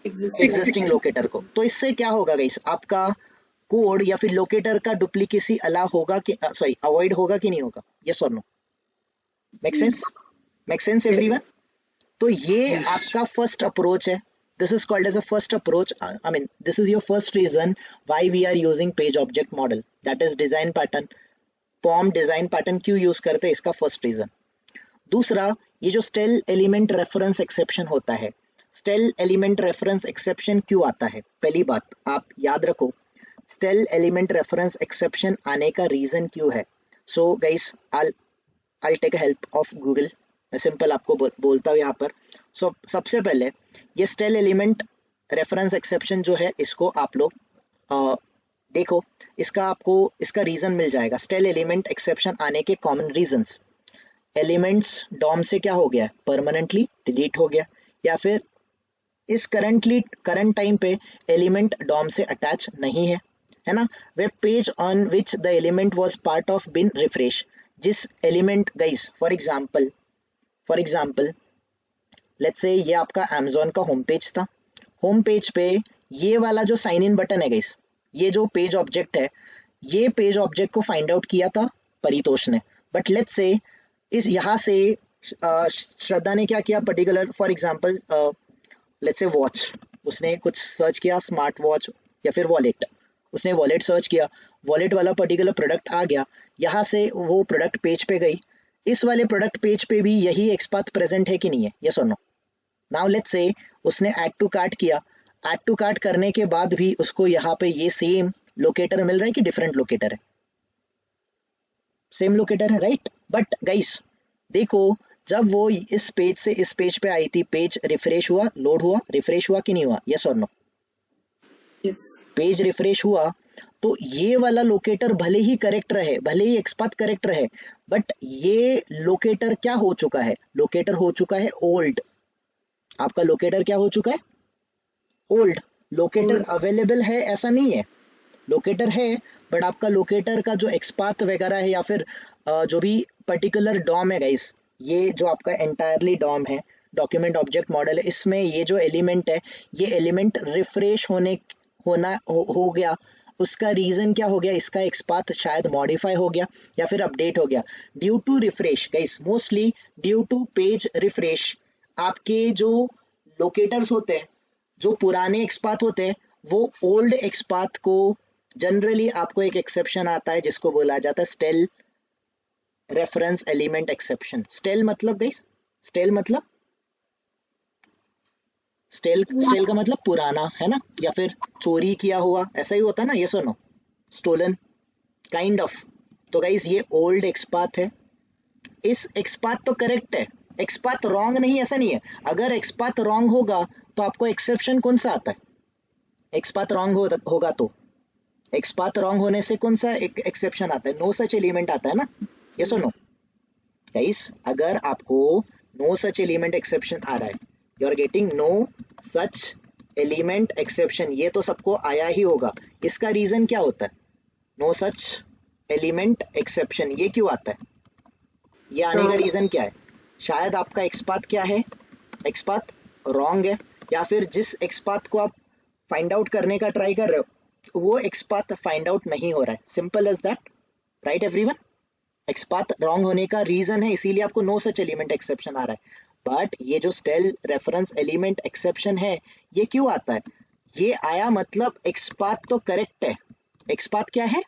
एग्जिस्टिंग लोकेटर को। तो इससे क्या होगा गाइस? आपका कोड या फिर लोकेटर का डुप्लीकेसी अलाउ होगा कि अवॉइड होगा कि नहीं होगा? यस और no? Make sense? Make sense everyone? तो ये आपका फर्स्ट अप्रोच है। This is called as a first approach. I mean this is your first reason why we are using page object model, that is design pattern. Form design pattern क्यों use करते हैं, इसका first reason. दूसरा, ये जो stele element reference exception होता है, stale element reference exception क्यों आता है? पहली बात आप याद रखो, स्टेल एलिमेंट रेफरेंस एक्सेप्शन आने का रीजन क्यों है। So guys I'll take help of Google. मैं सिंपल आपको बोलता हूँ यहाँ पर। सो सबसे पहले ये स्टेल एलिमेंट रेफरेंस एक्सेप्शन जो है इसको आप लोग देखो, इसका रीजन मिल जाएगा। स्टेल एलिमेंट एक्सेप्शन आने के कॉमन रीजंस, एलिमेंट्स डॉम से क्या हो गया? परमानेंटली डिलीट हो गया, या फिर इस करंट टाइम पे एलिमेंट डॉम से अटैच नहीं है, है ना? Web page on which the element was part of been refresh, जिस element guys, for example let's say ये आपका अमेजोन का होम पेज था। होम पेज पे ये वाला जो साइन इन बटन है गाइस, ये जो पेज ऑब्जेक्ट है, ये पेज ऑब्जेक्ट को फाइंड आउट किया था परितोष ने। बट लेट्स से इस यहाँ से श्रद्धा ने क्या किया पर्टिकुलर, फॉर एग्जांपल लेट्स से वॉच, उसने कुछ सर्च किया स्मार्ट वॉच या फिर वॉलेट, उसने वॉलेट सर्च किया, वॉलेट वाला पर्टिकुलर प्रोडक्ट आ गया, यहाँ से वो प्रोडक्ट पेज पे गई। इस वाले प्रोडक्ट पेज पे भी यही एक्सपाथ प्रेजेंट है कि नहीं है, यस और नो। नाउ लेट्स से उसने ऐड टू कार्ट किया, ऐड टू कार्ट करने के बाद भी उसको यहाँ पे ये सेम लोकेटर मिल रहा है कि डिफरेंट लोकेटर है? सेम लोकेटर है, राइट। बट गाइस देखो, जब वो इस पेज से इस पेज पे आई थी, पेज रिफ्रेश हुआ, लोड हुआ, रिफ्रेश हुआ कि नहीं हुआ, यस और नो? Yes. पेज रिफ्रेश हुआ तो ये वाला लोकेटर भले ही करेक्ट रहे, भले ही एक्सपाथ करेक्ट रहे, बट ये लोकेटर क्या हो चुका है? लोकेटर हो चुका है ओल्ड। आपका लोकेटर क्या हो चुका है? ओल्ड। लोकेटर अवेलेबल है ऐसा नहीं है, लोकेटर है, बट आपका लोकेटर का जो एक्सपाथ वगैरह है या फिर जो भी पर्टिकुलर डॉम है गाइस, ये जो आपका एंटायरली डॉम है, डॉक्यूमेंट ऑब्जेक्ट मॉडल है, इसमें ये जो एलिमेंट है, ये एलिमेंट रिफ्रेश हो गया। उसका रीजन क्या हो गया? इसका एक्सपाथ शायद मॉडिफाई हो गया या फिर अपडेट हो गया due to refresh guys, mostly due to page refresh. आपके जो लोकेटर्स होते हैं, जो पुराने एक्सपाथ होते हैं, वो ओल्ड एक्सपाथ को जनरली आपको एक एक्सेप्शन आता है जिसको बोला जाता है stale reference element exception. Stale मतलब गाइस, स्टेल का मतलब पुराना है ना, या फिर चोरी किया हुआ, ऐसा ही होता है ना, ये सुनो, स्टोलन काइंड ऑफ। तो गाइस ये ओल्ड एक्सपाथ है, इस एक्सपाथ तो करेक्ट है, एक्सपाथ रॉन्ग नहीं ऐसा नहीं है। अगर एक्सपाथ रॉन्ग होगा तो आपको एक्सेप्शन कौन सा आता है? एक्सपाथ रॉन्ग होगा तो एक्सपाथ रॉन्ग होने से कौन सा एक एक्सेप्शन आता है? नो सच एलिमेंट आता है ना, ये सुनो गाइस। अगर आपको नो सच एलिमेंट एक्सेप्शन आ रहा है, you are getting no such element exception, ये तो सबको आया ही होगा। इसका रीजन क्या होता है? नो सच एलिमेंट एक्सेप्शन ये क्यों आता है? ये आने का रीजन क्या है? शायद आपका एक्सपाथ क्या है? एक्सपाथ रॉन्ग है, या फिर जिस एक्सपाथ को आप फाइंड आउट करने का ट्राई कर रहे हो वो एक्सपाथ फाइंड आउट नहीं हो रहा है। Simple as that, right everyone. XPath wrong होने का रीजन है, इसीलिए आपको नो सच एलिमेंट एक्सेप्शन आ रहा है। बट ये जो स्टेल रेफरेंस एलिमेंट एक्सेप्शन है, ये क्यों आता है? ये आया मतलब एक्सपाथ तो करेक्ट है। एक्सपाथ क्या है?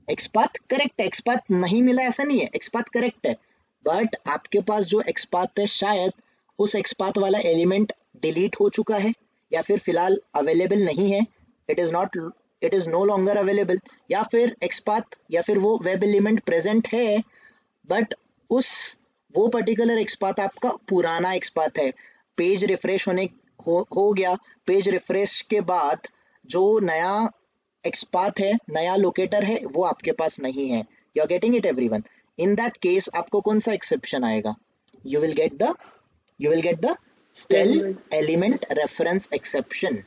एक्सपाथ करेक्ट है, एक्सपाथ नहीं मिला ऐसा नहीं है, एक्सपाथ करेक्ट है। बट आपके पास जो एक्सपाथ है, शायद उस एक्सपाथ वाला एलिमेंट डिलीट हो चुका है या फिर फिलहाल अवेलेबल नहीं है, it is no longer available, या फिर एक्सपाथ या फिर वो वेब एलिमेंट प्रेजेंट है बट वो पर्टिकुलर एक्सपाथ आपका पुराना एक्सपाथ है। पेज रिफ्रेश हो गया, पेज रिफ्रेश के बाद जो नया एक्सपाथ है, नया लोकेटर है, वो आपके पास नहीं है। You are getting it everyone? In that case आपको कौन सा एक्सेप्शन आएगा? You will get the stale element reference exception.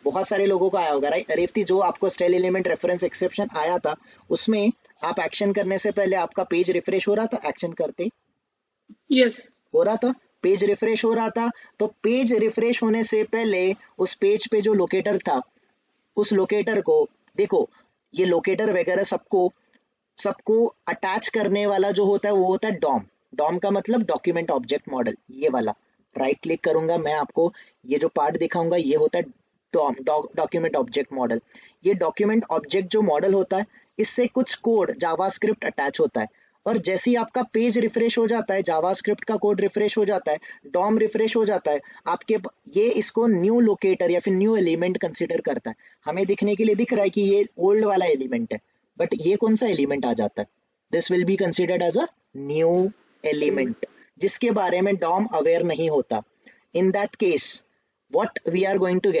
बहुत सारे लोगों को आया होगा, राइट रेवती? जो आपको स्टेल एलिमेंट रेफरेंस एक्सेप्शन आया था, उसमें आप एक्शन करने से पहले आपका पेज रिफ्रेश हो रहा था, एक्शन करते Yes. हो रहा था, पेज रिफ्रेश हो रहा था। तो पेज रिफ्रेश होने से पहले उस पेज पे जो लोकेटर था, उस लोकेटर को देखो, ये लोकेटर वगैरह सबको अटैच करने वाला जो होता है वो होता है डॉम। डॉम का मतलब डॉक्यूमेंट ऑब्जेक्ट मॉडल, ये वाला। राइट क्लिक करूंगा मैं, आपको ये जो पार्ट दिखाऊंगा, ये होता है डॉम, डॉक्यूमेंट ऑब्जेक्ट मॉडल। ये डॉक्यूमेंट ऑब्जेक्ट जो मॉडल होता है, इससे कुछ कोड जावास्क्रिप्ट अटैच होता है, और जैसे ही आपका पेज रिफ्रेश हो जाता है, जावास्क्रिप्ट का कोड रिफ्रेश हो जाता है, डॉम रिफ्रेश हो जाता है, ये इसको न्यू लोकेटर या फिर न्यू एलिमेंट कंसिडर करता है। हमें दिखने के लिए दिख रहा है कि ये ओल्ड वाला एलिमेंट है, बट ये कौन सा एलिमेंट आ जाता है? This will be considered as a new element, जिसके बारे में डॉम अवेयर नहीं होता। In that case what we are going to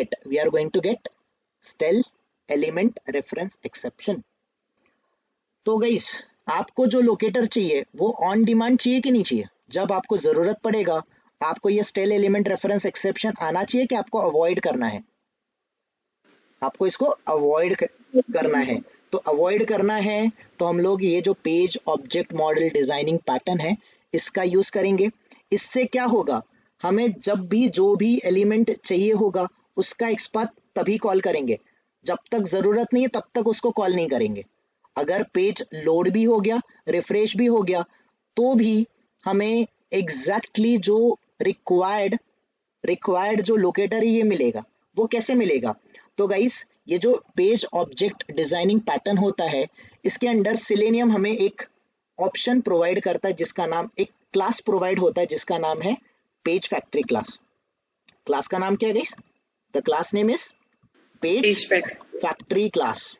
get stale element reference exception. तो गाइस, आपको जो लोकेटर चाहिए वो ऑन डिमांड चाहिए कि नहीं चाहिए? जब आपको जरूरत पड़ेगा आपको ये स्टेल एलिमेंट रेफरेंस एक्सेप्शन आना चाहिए कि आपको अवॉइड करना है? आपको इसको अवॉइड करना है। तो अवॉइड करना है तो हम लोग ये जो page object model designing pattern है इसका यूज करेंगे। इससे क्या होगा, हमें जब भी जो भी एलिमेंट चाहिए होगा उसका एक्सपाथ तभी कॉल करेंगे, जब तक जरूरत नहीं है तब तक उसको कॉल नहीं करेंगे। अगर पेज लोड भी हो गया, रिफ्रेश भी हो गया, तो भी हमें एग्जैक्टली जो रिक्वायर्ड जो लोकेटर है ये मिलेगा। वो कैसे मिलेगा, तो गाइस ये जो पेज ऑब्जेक्ट डिजाइनिंग पैटर्न होता है इसके अंडर सिलेनियम हमें एक ऑप्शन प्रोवाइड करता है जिसका नाम, एक क्लास प्रोवाइड होता है जिसका नाम है पेज फैक्ट्री क्लास। क्लास का नाम क्या है guys? The class name is page Page factory. Factory class.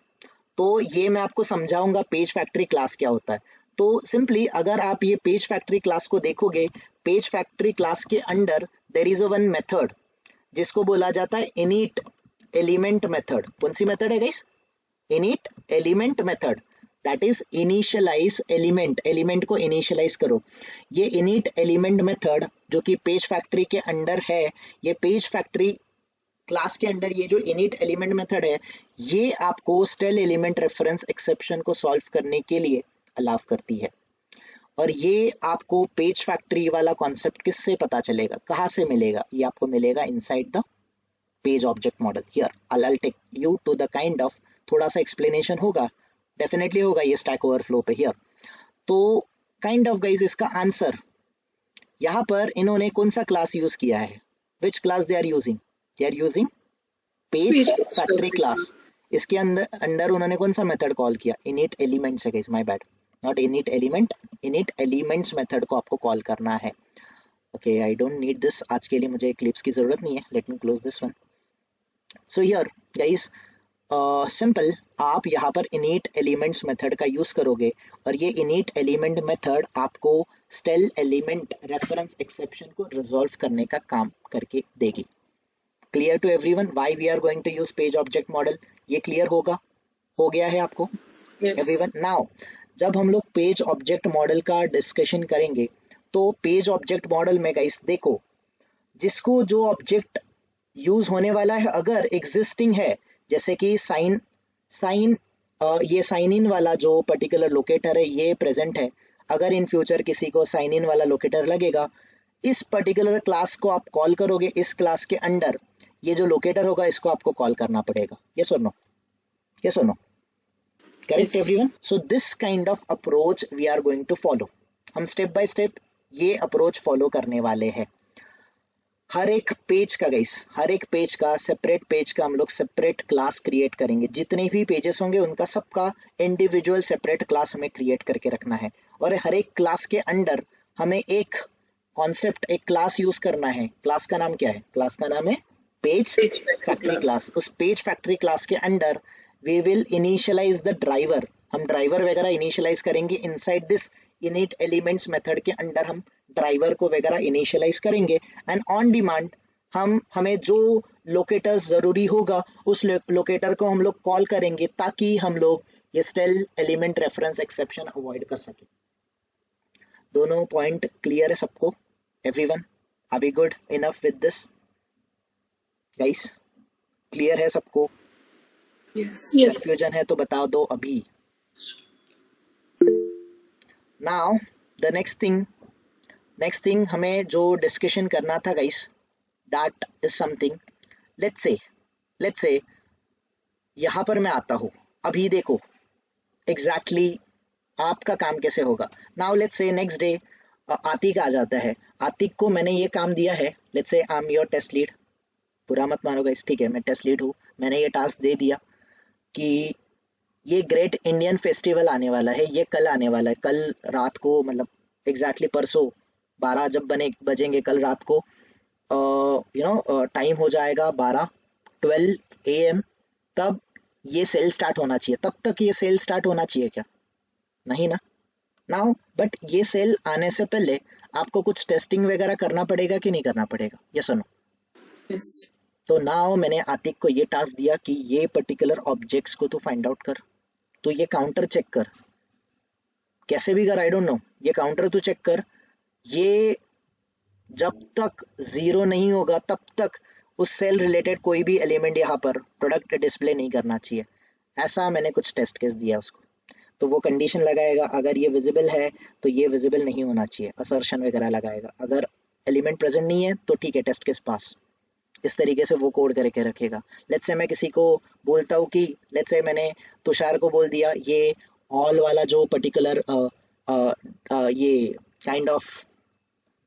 तो ये मैं आपको समझाऊंगा पेज फैक्ट्री क्लास क्या होता है। तो सिंपली अगर आप ये पेज फैक्ट्री क्लास को देखोगे, पेज फैक्ट्री क्लास के under there is a one method जिसको बोला जाता है इनिट एलिमेंट मेथड। कौन सी मेथड है guys? Init element method, that is initialize element, element को इनिशियलाइज करो। ये इनिट एलिमेंट मेथड जो कि पेज फैक्ट्री के अंडर है, ये पेज फैक्ट्री क्लास के अंडर ये जो इनिट एलिमेंट मेथड है ये आपको स्टेल एलिमेंट रेफरेंस एक्सेप्शन को सॉल्व करने के लिए अलाउ करती है। और ये आपको पेज फैक्ट्री वाला कॉन्सेप्ट किससे पता चलेगा, कहाँ से मिलेगा? ये आपको मिलेगा inside the page object model. Here I'll take you to the kind of, थोड़ा सा एक्सप्लेनेशन होगा, डेफिनेटली होगा ये स्टैक ओवरफ्लो पे। हियर तो काइंड ऑफ गाइस इसका आंसर, यहाँ पर इन्होंने कौन सा क्लास यूज किया है, which class they are using? They are using page factory class. इसके अंदर उन्होंने कौन सा मेथड कॉल किया? इनिट एलिमेंट्स है guys, my bad, not init element, init elements method को आपको कॉल करना है। Okay, I don't need this, आज के लिए मुझे क्लिप्स की जरूरत नहीं है, let me close this one. So here guys simple, आप यहाँ पर इनिट एलिमेंट्स मेथड का यूज करोगे और ये इनिट एलिमेंट मेथड आपको स्टेल एलिमेंट रेफरेंस एक्सेप्शन को रिजॉल्व करने का काम करके देगी। Clear to everyone why we are going to use page object model? ये क्लियर होगा, हो गया है आपको Yes. एवरीवन? नाउ जब हम लोग पेज ऑब्जेक्ट मॉडल का डिस्कशन करेंगे तो पेज ऑब्जेक्ट मॉडल में गाइस देखो, जिसको जो ऑब्जेक्ट यूज होने वाला है अगर एग्जिस्टिंग है, जैसे कि ये साइन इन वाला जो पर्टिकुलर लोकेटर है ये प्रेजेंट है, अगर इन फ्यूचर किसी को साइन इन वाला लोकेटर लगेगा, इस पर्टिकुलर क्लास को आप कॉल करोगे, इस क्लास के अंडर ये जो लोकेटर होगा इसको आपको कॉल करना पड़ेगा। यस और नो? यस और no? Correct Yes. Everyone? So this kind of approach we are going to follow. हम स्टेप बाय स्टेप ये अप्रोच फॉलो करने वाले हैं। हर एक पेज का गाइस, हर एक पेज का सेपरेट पेज का हम लोग सेपरेट क्लास क्रिएट करेंगे। जितने भी पेजेस होंगे उनका सबका इंडिविजुअल सेपरेट क्लास हमें क्रिएट करके रखना है और हर एक क्लास के अंडर हमें एक कॉन्सेप्ट, एक क्लास यूज करना है। क्लास का नाम क्या है? क्लास का नाम है page Page factory factory class. Class. उस पेज फैक्ट्री क्लास के under we will initialize the driver, हम ड्राइवर वगैरह इनिशियलाइज करेंगे। Inside this init elements method के अंडर हम ड्राइवर को वगैरह इनिशियलाइज करेंगे एंड ऑन डिमांड हमें जो लोकेटर्स जरूरी होगा उस लोकेटर को हम लोग कॉल करेंगे ताकि हम लोग ये stale element reference exception avoid कर सके। दोनों पॉइंट क्लियर है सबको? Everyone are we good enough with this guys? Clear है सबको? Yes. Yes. कंफ्यूजन है तो बता दो अभी। नाउ द नेक्स्ट थिंग हमें जो डिस्कशन करना था guys, that is something, let's say यहाँ पर मैं आता हूँ। अभी देखो एग्जैक्टली आपका काम कैसे होगा। Now let's say next day Atiq आ जाता है। आतिक को मैंने ये काम दिया है, let's say I am your test lead, बुरा मत मानो गाइस, ठीक है, मैं टेस्ट लीड हूँ। मैंने ये टास्क दे दिया कि ये ग्रेट इंडियन फेस्टिवल आने वाला है, ये कल आने वाला है, कल रात को, मतलब एग्जैक्टली परसों 12 जब बजेंगे कल रात को, टाइम हो जाएगा 12 AM, तब ये सेल स्टार्ट होना चाहिए। तब तक ये सेल स्टार्ट होना चाहिए क्या? नहीं ना? नाउ बट ये सेल आने से पहले आपको कुछ टेस्टिंग वगैरह करना पड़ेगा कि नहीं करना पड़ेगा? यस और नो? Yes. तो नाउ मैंने आतिक को ये टास्क दिया कि ये पर्टिकुलर ऑब्जेक्ट्स को तू फाइंड आउट कर, तो ये काउंटर चेक कर, कैसे भी कर, आई डोंट नो, ये काउंटर तू चेक कर। ये जब तक 0 नहीं होगा तब तक उस सेल रिलेटेड कोई भी एलिमेंट यहाँ पर प्रोडक्ट डिस्प्ले नहीं करना चाहिए। ऐसा मैंने कुछ टेस्ट केस दिया उसको, तो वो कंडीशन लगाएगा, अगर ये विजिबल है तो ये विजिबल नहीं होना चाहिए, असर्शन वगैरह लगाएगा, अगर एलिमेंट प्रेजेंट नहीं है तो ठीक है, टेस्ट केस पास। इस तरीके से वो कोड करके रखेगा। लेट्स से मैं किसी को बोलता हूँ कि लेट्स से मैंने तुषार को बोल दिया ये ऑल वाला जो पर्टिकुलर ये काइंड ऑफ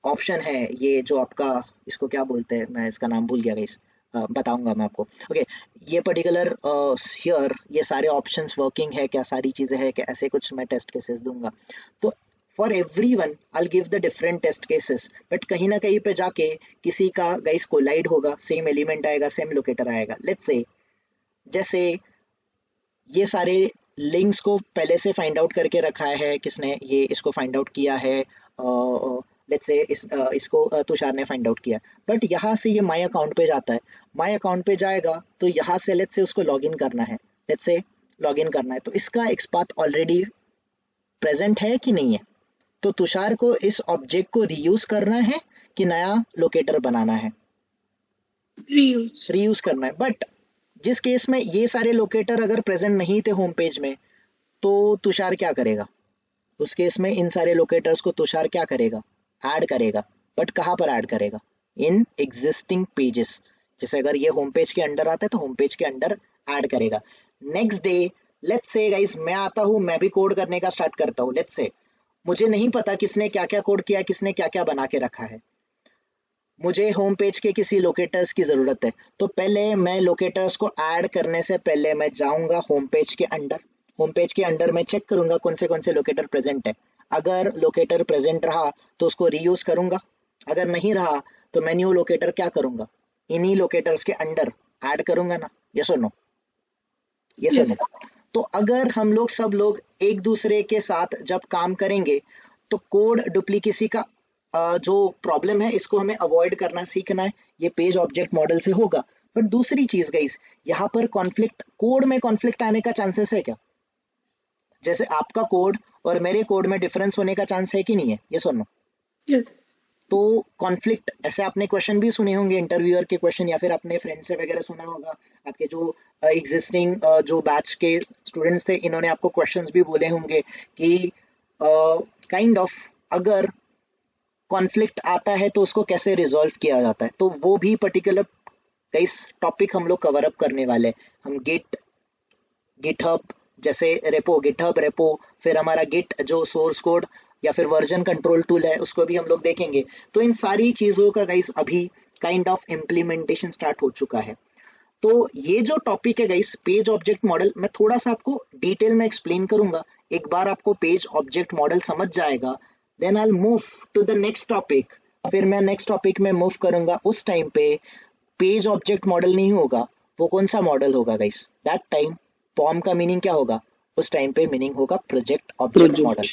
ऑप्शन है, ये जो आपका इसको क्या बोलते हैं, मैं इसका नाम भूल गया गाइस, बताऊंगा मैं आपको। ओके, ये पर्टिकुलर हियर ये सारे ऑप्शंस वर्किंग है क्या, सारी चीजें है क्या, ऐसे कुछ मैं टेस्ट केसेस दूंगा। तो for every one I give the different test cases, but कहीं ना कहीं पे जाके किसी का गाइस कोलाइड होगा, सेम एलिमेंट आएगा, सेम लोकेटर आएगा। लेट्स से जैसे ये सारे लिंक्स को पहले से फाइंड आउट करके रखा है किसने, ये इसको फाइंड आउट किया है, लेट्स से इसको तुषार ने फाइंड आउट किया, बट यहाँ से ये माई अकाउंट पे जाता है, माई अकाउंट पे जाएगा तो यहाँ से लेट्स से उसको लॉगिन करना है, लेट्स से लॉगिन करना है, तो इसका एक्सपाथ ऑलरेडी प्रेजेंट है कि नहीं है, तो तुषार को इस ऑब्जेक्ट को रीयूज करना है कि नया लोकेटर बनाना है, रीयूज। रीयूज करना है। बट जिस केस में ये सारे लोकेटर अगर प्रेजेंट नहीं थे होम पेज में, तो तुषार क्या करेगा, उस केस में इन सारे लोकेटर्स को तुषार क्या करेगा, ऐड करेगा, बट कहाँ पर ऐड करेगा, इन एग्जिस्टिंग पेजेस। जैसे अगर ये होम पेज के अंडर आता है तो होम पेज के अंडर ऐड करेगा। नेक्स्ट डे लेट्स से गाइस मैं आता हूँ, मैं भी कोड करने का स्टार्ट करता हूँ, लेट्स से मुझे नहीं पता किसने क्या क्या कोड किया, किसने क्या क्या बना के रखा है, मुझे होम पेज के किसी लोकेटर्स की ज़रूरत है, तो पहले मैं लोकेटर्स को ऐड करने से पहले मैं जाऊंगा होम पेज के अंडर, होम पेज के अंडर मैं चेक करूंगा कौन से लोकेटर प्रेजेंट है, अगर लोकेटर प्रेजेंट रहा तो उसको रीयूज करूंगा, अगर नहीं रहा तो मैं न्यू लोकेटर क्या करूंगा, इन्हीं लोकेटर्स के अंडर ऐड करूंगा ना, यस और नो, यस और नो। तो अगर हम लोग सब लोग एक दूसरे के साथ जब काम करेंगे तो कोड डुप्लीकेसी का जो प्रॉब्लम है इसको हमें अवॉइड करना सीखना है, ये पेज ऑब्जेक्ट मॉडल से होगा। बट दूसरी चीज गाइस, यहाँ पर कॉन्फ्लिक्ट, कोड में कॉन्फ्लिक्ट आने का चांसेस है क्या, जैसे आपका कोड और मेरे कोड में डिफरेंस होने का चांस है कि नहीं है, ये सुनो। यस। तो कॉन्फ्लिक्ट ऐसे आपने क्वेश्चन भी सुने होंगे, इंटरव्यूअर के क्वेश्चन, या फिर अपने फ्रेंड से वगैरह सुना होगा, आपके जो एग्जिस्टिंग जो बैच के स्टूडेंट्स थे इन्होंने आपको क्वेश्चंस भी बोले होंगे कि काइंड ऑफ अगर कॉन्फ्लिक्ट आता है तो उसको कैसे रिजॉल्व किया जाता है, तो वो भी पर्टिकुलर कई टॉपिक हम लोग कवर अप करने वाले हैं। हम गिटहब जैसे रेपो, गिटहब रेपो, फिर हमारा गिट जो सोर्स कोड या फिर वर्जन कंट्रोल टूल है उसको भी हम लोग देखेंगे। तो इन सारी चीजों का गाइस अभी काइंड ऑफ इम्प्लीमेंटेशन स्टार्ट हो चुका है। तो ये जो टॉपिक है गाइस पेज ऑब्जेक्ट मॉडल, मैं थोड़ा सा आपको डिटेल में एक्सप्लेन करूंगा, एक बार आपको पेज ऑब्जेक्ट मॉडल समझ जाएगा, then I will move to the next topic. फिर मैं नेक्स्ट टॉपिक में मूव करूंगा, उस टाइम पे पेज ऑब्जेक्ट मॉडल नहीं होगा, वो कौन सा मॉडल होगा गाइस, दैट टाइम फॉर्म का मीनिंग क्या होगा, उस टाइम पे मीनिंग होगा प्रोजेक्ट ऑब्जेक्ट मॉडल।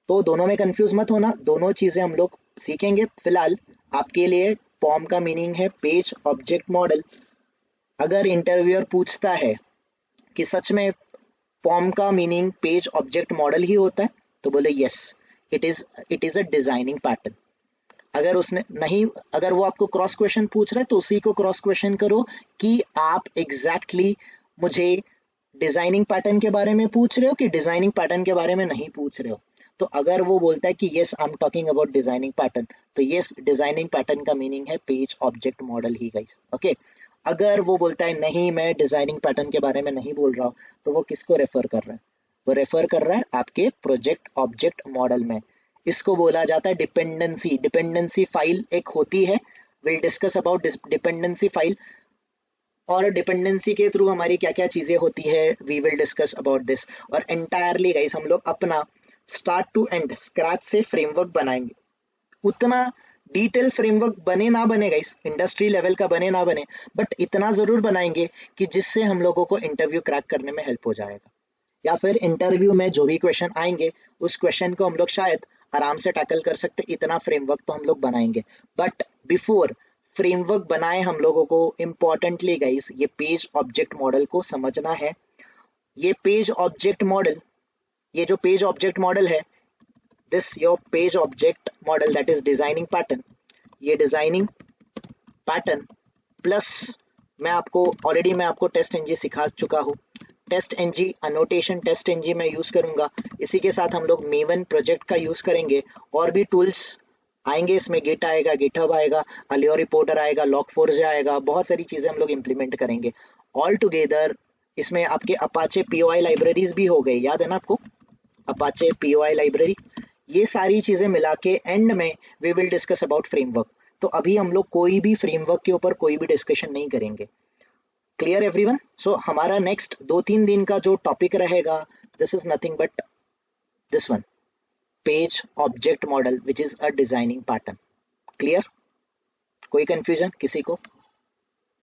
तो दोनों में कंफ्यूज मत होना, दोनों चीजें हम लोग सीखेंगे। फिलहाल आपके लिए फॉर्म का मीनिंग है पेज ऑब्जेक्ट मॉडल। अगर इंटरव्यूअर पूछता है कि सच में फॉर्म का मीनिंग पेज ऑब्जेक्ट मॉडल ही होता है, तो बोले yes, it is a designing pattern. अगर उसने नहीं, अगर वो आपको क्रॉस क्वेश्चन पूछ रहा है तो उसी को क्रॉस क्वेश्चन करो कि आप एग्जैक्टली मुझे डिजाइनिंग पैटर्न के बारे में पूछ रहे हो कि डिजाइनिंग पैटर्न के बारे में नहीं पूछ रहे हो। तो अगर वो बोलता है कि yes I am talking about designing pattern, तो यस डिजाइनिंग पैटर्न का मीनिंग है पेज ऑब्जेक्ट मॉडल ही गाइस, ओके। अगर वो बोलता है नहीं मैं डिजाइनिंग पैटर्न के बारे में नहीं बोल रहा हूँ, तो वो किसको रेफर कर रहा है, वो रेफर कर रहा है आपके प्रोजेक्ट ऑब्जेक्ट मॉडल में। इसको बोला जाता है डिपेंडेंसी। डिपेंडेंसी फाइल एक होती है, will discuss about dependency file, और डिपेंडेंसी के थ्रू हमारी क्या क्या चीजें होती है, we will discuss about this. और एंटायरली गाइस हम लोग अपना स्टार्ट टू एंड स्क्रैच से फ्रेमवर्क बनाएंगे। उतना डिटेल फ्रेमवर्क बने ना बने गाइस, इंडस्ट्री लेवल का बने ना बने, बट इतना जरूर बनाएंगे कि जिससे हम लोगों को इंटरव्यू क्रैक करने में हेल्प हो जाएगा, या फिर इंटरव्यू में जो भी क्वेश्चन आएंगे उस क्वेश्चन को हम लोग शायद आराम से टैकल कर सकते, इतना फ्रेमवर्क तो हम लोग बनाएंगे। बट बिफोर फ्रेमवर्क बनाए हम लोगों को इम्पोर्टेंटली गाइस ये पेज ऑब्जेक्ट मॉडल को समझना है। ये पेज ऑब्जेक्ट मॉडल, ये जो पेज ऑब्जेक्ट मॉडल है, this your page object model that is designing pattern, ये डिजाइनिंग पैटर्न प्लस मैं आपको ऑलरेडी मैं आपको टेस्ट एनजी सिखा चुका हूँ। Test NG annotation, test NG मैं यूज करूंगा। इसी के साथ हम लोग मेवन प्रोजेक्ट का यूज करेंगे। और भी टूल्स आएंगे इसमें, गिट आएगा, गिटहब आएगा, अलियो रिपोर्टर आएगा, लॉग4j आएगा, बहुत सारी चीजें हम लोग इम्प्लीमेंट करेंगे। ऑल टुगेदर इसमें आपके अपाचे पीओआई लाइब्रेरीज भी हो गई, याद है ना आपको, अपाचे पीओआई लाइब्रेरी। ये सारी चीजें मिला के एंड में we will discuss about framework. तो अभी हम लोग कोई भी फ्रेमवर्क के ऊपर कोई भी डिस्कशन नहीं करेंगे। Clear everyone? सो हमारा नेक्स्ट 2-3 दिन का जो टॉपिक रहेगा, this is nothing but this one, page object model which is a designing pattern. Clear? कोई कंफ्यूजन किसी को?